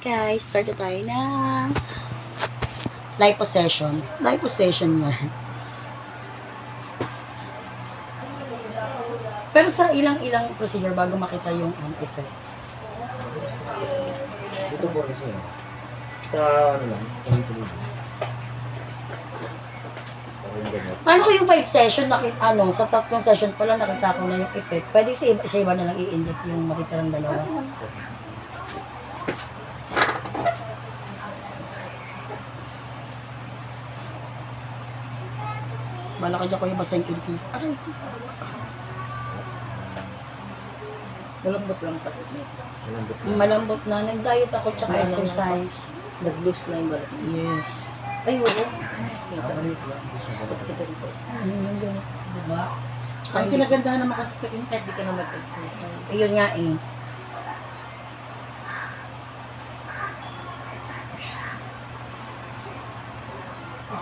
guys, start na tayo ng liposuction. Liposuction yan. Pero sa ilang procedure bago makita yung effect. Ito po kasi. Sa ano lang, tuloy-tuloy. Paano ko yung 5 session, sa 3 session pala nakita ko na yung effect. Pwede sa iba na lang i-inject yung matitirang dalawa. Malaki dyan ko yung basa yung kilikili. Aray ko. Malambot lang pati. Malambot na. Nag-diet ako tsaka exercise. Nag-loose na yung balat. Yes. Ay, wala. Pagsipan ko. Yung ganit. Diba? Ang kinagandahan naman kasi sa akin, kahit di ka na mag-exercise. Ayun nga eh.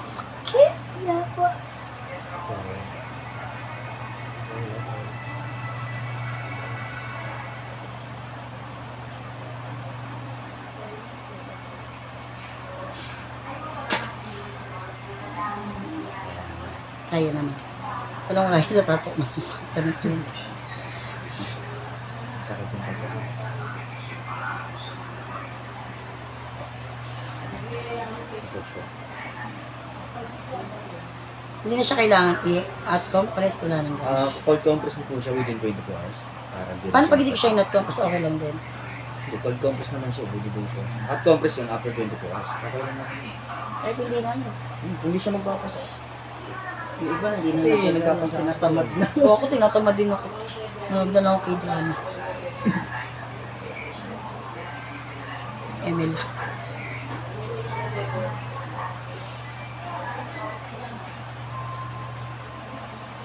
Sakit. Yawa. Kaya naman. Walang wala sa tato, mas masakit pa rin ito. Sakit yung pagkakas. Hindi na siya kailangan i-at compress, wala nang gano'n. Cold compress na po siya within 24 hours. Paano pag hindi ko siya in-at compress, okay lang din? Hindi, cold compress naman siya within 24 hours. Hot compress yun after 24 hours. Okay lang naman. Kahit hindi na ano. Hindi siya magpapasa. Yung iba, hindi na Kasi nagkakasama. tinatamad na. Oo, ako tinatamad din ako. Nanood na lang ako kay drama. ML.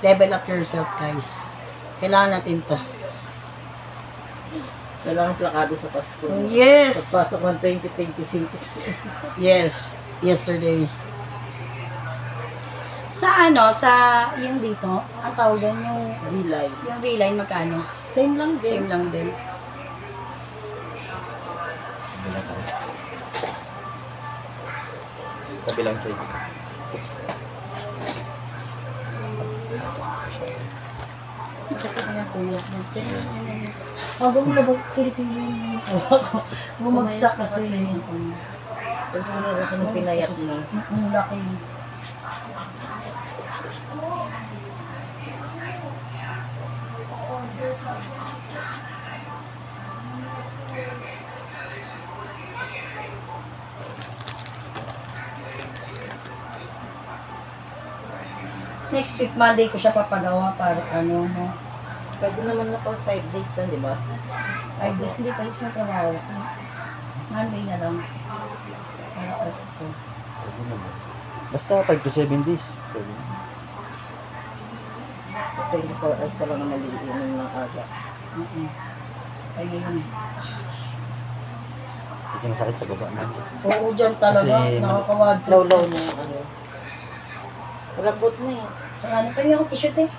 Level up yourself, guys. Kailangan natin to. Kailangan plakado sa Pasko. Yes! Pagpasok ng 2026. Yes. Yesterday. Sa yung dito, ang tawag doon, yung V-line, magkano? Same lang din. Same lang din. Kabilang side. Kaya kuya. Hanggang labas Pilipino. Bumagsak kasi. Pag sinira ka ng pinayat mo. Ang laki. Next week, Monday ko siya papagawa para no? Pwede naman na pang 5 days na, di ba? 5 days, hindi pa sa trabaho. Monday na lang. Para off ko. Pwede naman. Basta 5 to 7 days. Pwede. 24 hours ka lang na maliinom ng aga. Ayun. Hindi yung sakit sa baba na. Oo, dyan talaga. Kasi Nakakawag. Law-law na yung ano. Malambot na eh. Tsaka ano, pahinga akong t-shirt eh.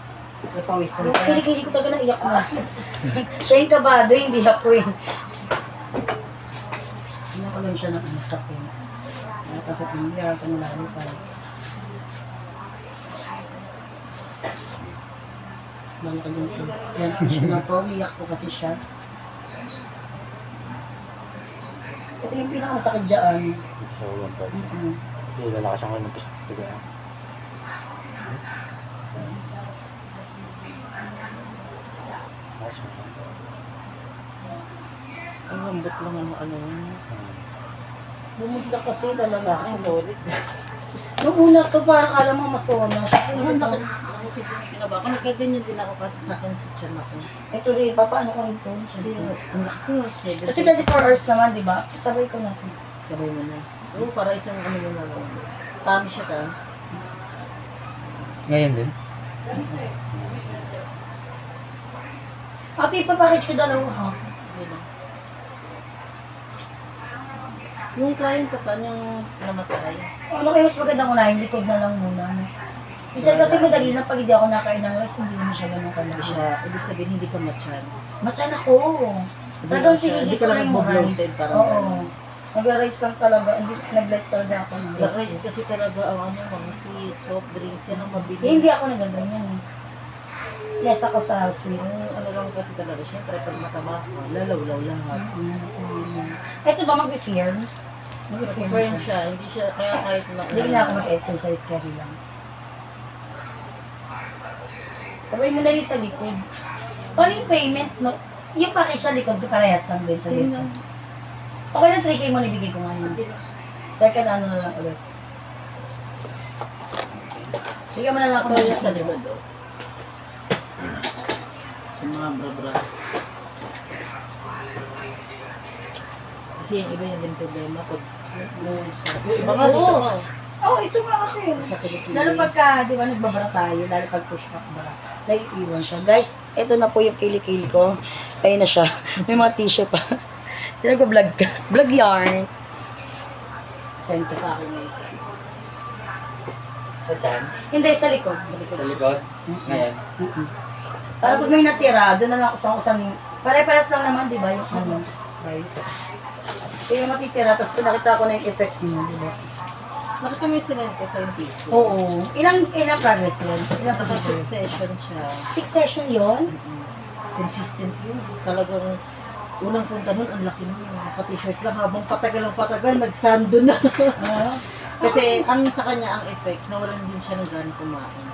Napawisan Yung ka na. kilikili ko talaga naiyak na. Siya yung kabado, hindi ako eh. Hindi ko lang siya ng sakit. Nakasap yung iyak, ano lalo pa. Malaki yung ito. Yan, siya na po, umiyak po kasi siya. Ito yung pinakamasakit dyan. Dito sa ulang pa. Mm-mm. Hindi, lalakas ako ng pista. Ang lambot lang ang ano. Bumagsak kasi talaga. Sa akin, solid. Nung una to, parang kala mo masona siya. Ang laki. Pinaba ko. Nagkaganyan din ako kasi sa akin sa tiyan ako. Ito rin, papaano ko rin to? Kasi ang laki ko. Kasi 24 hours naman, di ba? Sabay ko natin. Sabay mo na. Oo, para isang ano yung nagawa. Kami siya ta. Ngayon din? Ate, ipapackage ko dalawa ha. Diba? Yung client ko ta, yung namatay. Ano kayo mas magandang unahin? Likod na lang muna. No? Minsan kasi madali na pag hindi ako nakain ng rice, hindi naman siya ganun Hindi kalaki. siya, ibig sabihin hindi ka matyan. Matyan ako. Hindi Talagang ka siya- pinigil hindi ko ka na lang yung nagbo-bloated, rice. parang Oo. gano'n. Nag-rice lang talaga. Hindi, nag-rice talaga ako. ng The rice. rice kasi talaga ang mga sweet, soft drinks, yan ang mabilis. Hindi ako nagaganyan. Yes, ako sa sweet. Ano lang kasi talaga, syempre pag mataba ka, lalaw-law lahat. Ito ba mag-firm? Mag-firm Firm siya. siya, hindi siya, kaya kahit na... Hindi na ako mag-exercise kasi lang. Sabay mo na rin sa likod. Paano yung payment? No? Yung package sa likod, parehas lang din sa Sino? likod. Okay na 3K mo nabigay ko ngayon. Second ano na lang ulit. Bigyan mo na lang ako Kaya ng sa likod, oh. Sa mga bra-bra. Kasi yung iba yung din problema pag yung iba nga dito Oo. ka. Oh, ito nga kasi. Sa kilikili. Lalo pagka, di ba, nagbabara tayo, lalo pag push up bara, naiiwan siya. Guys, ito na po yung kilikili ko. Ayun na siya. May mga tissue pa. Nag-vlog ka. Vlog yarn. Send ka sa akin guys. Sa chan? Hindi, sa likod. Sa likod. Sa likod? Ngayon? Para pag may natira, doon na lang usang-usang, pare-paras lang naman, di ba, yung ano, guys. Kaya matitira, tapos pinakita ko na yung effect niyo, di ba? Nakita mo yung sinente sa yung picture. Oo. Ilang progress yun? Ilang Naka progress? 6 session siya. 6 session yun? Consistent yun. Talagang unang punta nun, ang laki nun. Naka-t-shirt lang habang patagal, nagsando na. Ah. Kasi ang sa kanya ang effect, nawalan din siya ng gana kumain.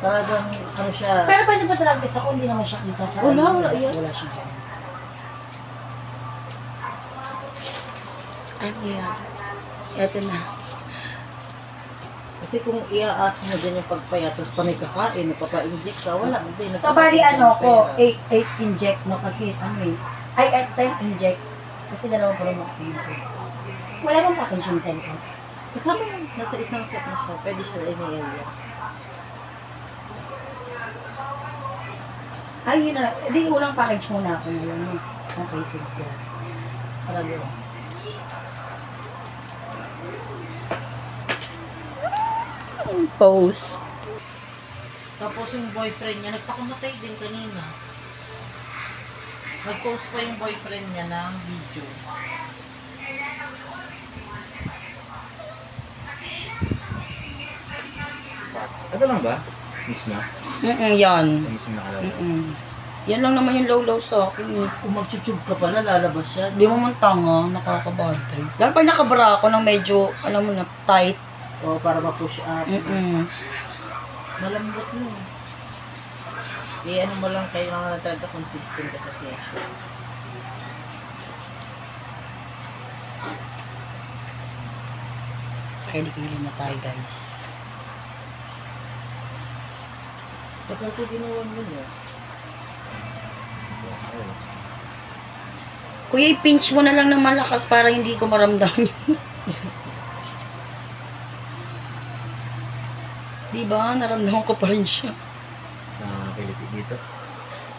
Talagang ano siya, Pero pwede ba talaga sa kung hindi naman siya kita sa Wala, yan. Wala siya dyan. Ay, yeah. Eto na. kasi kung iaas mo dyan yung pagpayat, tapos panay kakain, napapa-inject ka, wala. Hindi, So, bali ano ko, 8 inject, no? Kasi ano eh. Ay, 10 inject. Kasi dalawa pa rin makapinto. Wala bang package yung sa likod? Kasama yun, nasa isang set na siya, pwede siya ini-area. Ay, yun na. Hindi, unang package muna ako ngayon. Okay, sige. Talaga. Post. Tapos yung boyfriend niya, nagpakamatay din kanina. Nag-post pa yung boyfriend niya ng video. Ito lang ba? Mismo? Yan. Ito mismo nakalawa. Yan lang naman yung low-low sa akin eh. Kung mag-tube ka pala, lalabas siya. Hindi mo man tanga, nakaka-bad trip. Lalo pag nakabara ako ng medyo, alam mo na, tight. O, para ma-push up. Malambot mo. Eh, ano mo lang, kailangan na talaga consistent ka sa session. Sa kilikili na tayo guys. Tagal ko ginawa mo niya. Kuya, i-pinch mo na lang ng malakas para hindi ko maramdam. Diba? Naramdaman ko pa rin siya. Nakakiliti dito.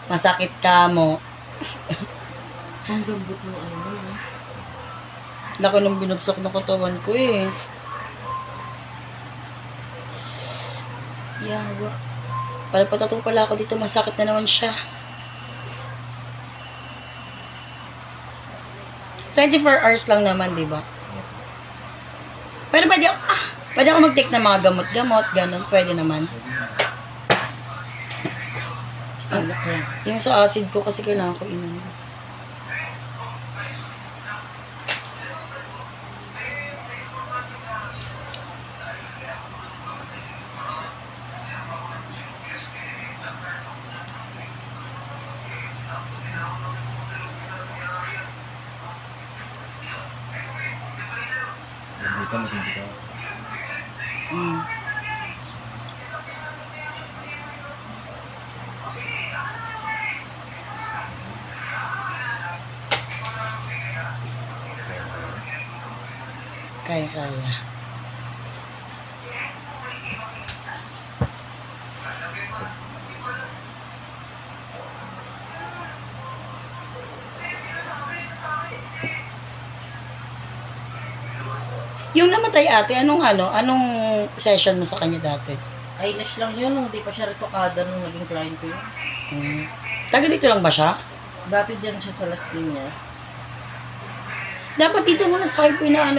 Masakit ka mo. Ang lambot mo ano mo. Laki nung binagsak na katawan ko eh. Yawa. Palapatato pala ako dito. Masakit na naman siya. 24 hours lang naman, di ba? Pero pwede ako mag-take ng mga gamot-gamot, ganun, pwede naman. Yung sa acid ko kasi kailangan ko inom. Dito, matindi ka. Kaya. Yung namatay ate, anong session mo sa kanya dati? Eyelash lang yun, hindi pa siya retokada nung naging client ko yun. Taga dito lang ba siya? Dati dyan siya sa Las Piñas. Dapat dito muna sa Hyper na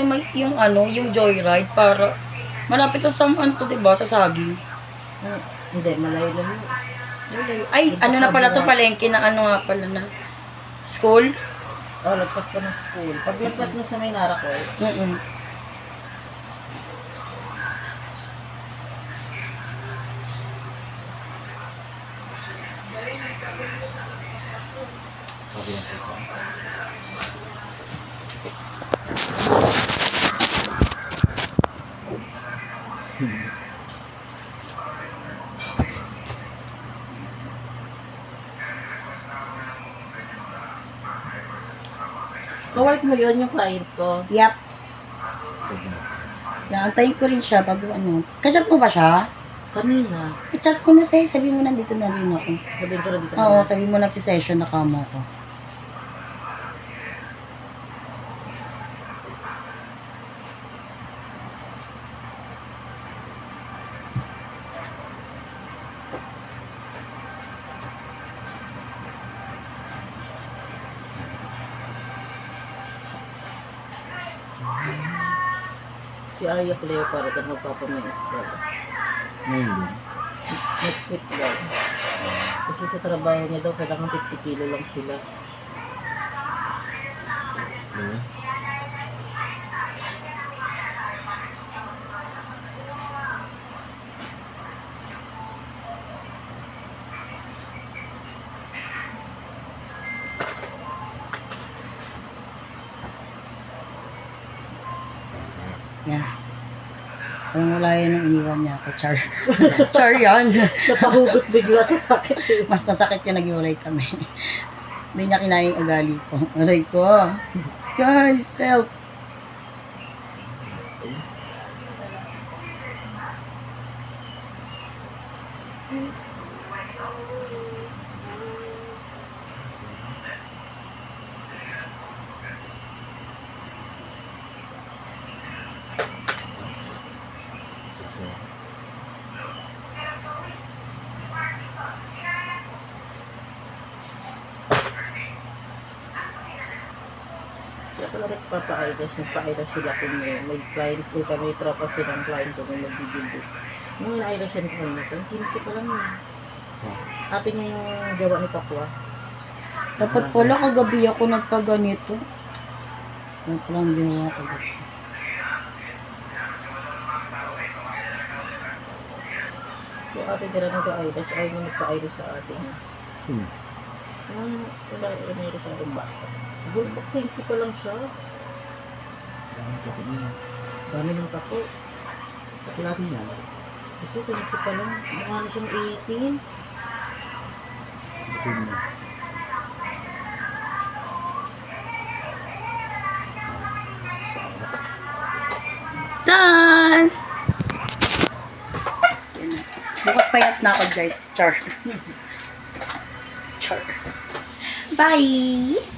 yung joyride para malapit na sa ano to, diba? Sa Saging. Hindi, malayo-layo. Ay, ano na pala to, palengke na ano nga pala na school? Oh, lagpas pa ng school. Pag lagpas na sa Maynara ko, Mm. Sabi lang po ito. kawork mo yun yung client ko. Yep. Sige na. Antayin ko rin siya bago ano. Kachat mo ba siya? Kanina. I-chat ko na tayo. Sabi mo nandito na rin ako. Sabihin ko na dito. Oo, sabi mo nagsisession na kamo ko. Si Arya Cleo para ka magpapaminis daw. Ngayon din. Next week daw. Kasi sa trabaho niya daw, kailangan 50 kilo lang sila. Diba? Yeah. Parang wala yan ang iniwan niya ako. Char. Char yan. Napahugot bigla sa sakit. Mas masakit yung naghiwalay kami. Hindi niya kinaing ugali ko. Aray ko. Guys, help. So, Siya pala rin papaidas. Nagpaidas sila kung may client ko kami. Tropa silang client ko may magdidibo. Nung na-aidas siya ni kanina, 15 pa lang yun. Ate niya yung gawa ni Kapwa. Dapat pala kagabi ako nagpaganito. Ano pala ang ginawa ko dito? Yung ate nila nag-aidas, ay mo nagpa-aidas sa ate niya. Wala yung sa ating bata. Bulbok 15 pa lang siya. Dami ng kapo. Lagi yan. Kasi 15 pa lang. Mukha na siyang 18. Bukod na. Done! Bukas payat na ako guys. Char. Char. Bye!